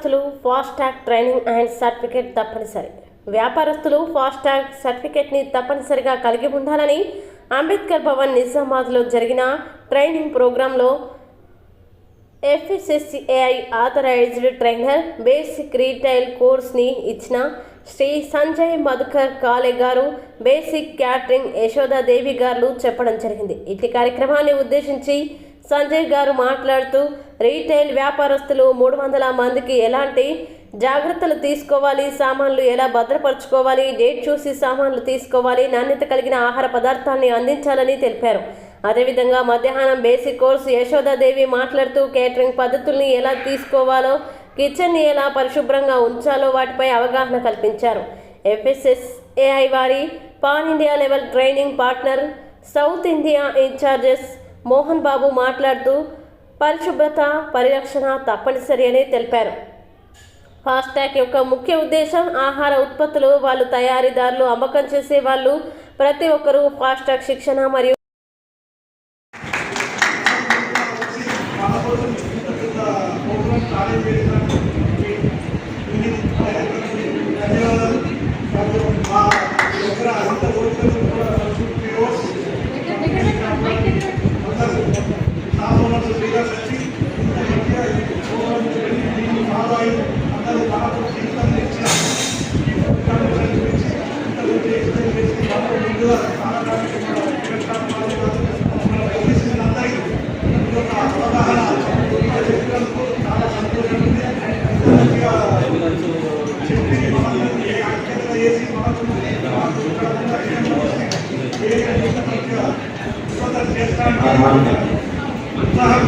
వ్యాపారస్తులు FASTag training and certificate తప్పనిసరి. వ్యాపారస్తులు ఫాస్టాగ్ సర్టిఫికేట్ని తప్పనిసరిగా కలిగి ఉండాలని అంబేద్కర్ భవన్ నిజామాబాద్లో జరిగిన ట్రైనింగ్ ప్రోగ్రాంలో FSSAI authorized trainer basic retail కోర్స్ని ఇచ్చిన శ్రీ సంజయ్ మధుకర్ కాలే గారు, బేసిక్ క్యాటరింగ్ యశోదాదేవి గారు చెప్పడం జరిగింది. ఇట్టి కార్యక్రమాన్ని ఉద్దేశించి సంజయ్ గారు మాట్లాడుతూ రీటైల్ వ్యాపారస్తులు 300 మందికి ఎలాంటి జాగ్రత్తలు తీసుకోవాలి, సామాన్లు ఎలా భద్రపరచుకోవాలి, డేట్ చూసి సామాన్లు తీసుకోవాలి, నాణ్యత కలిగిన ఆహార పదార్థాన్ని అందించాలని తెలిపారు. అదేవిధంగా మధ్యాహ్నం బేసిక్ కోర్సు యశోదాదేవి మాట్లాడుతూ కేటరింగ్ పద్ధతుల్ని ఎలా తీసుకోవాలో, కిచెన్ని ఎలా పరిశుభ్రంగా ఉంచాలో వాటిపై అవగాహన కల్పించారు. FSSAI వారి pan India level training partner South India incharges Mohan Babu మాట్లాడుతూ పరిశుభ్రత పరిరక్షణ తప్పనిసరి అని తెలిపారు. ఫాస్టాగ్ యొక్క ముఖ్య ఉద్దేశం ఆహార ఉత్పత్తులు వాళ్ళు తయారీదారులు, అమ్మకం చేసే వాళ్ళు ప్రతి ఒక్కరూ ఫాస్టాగ్ శిక్షణ మరియు ఉత్సాహం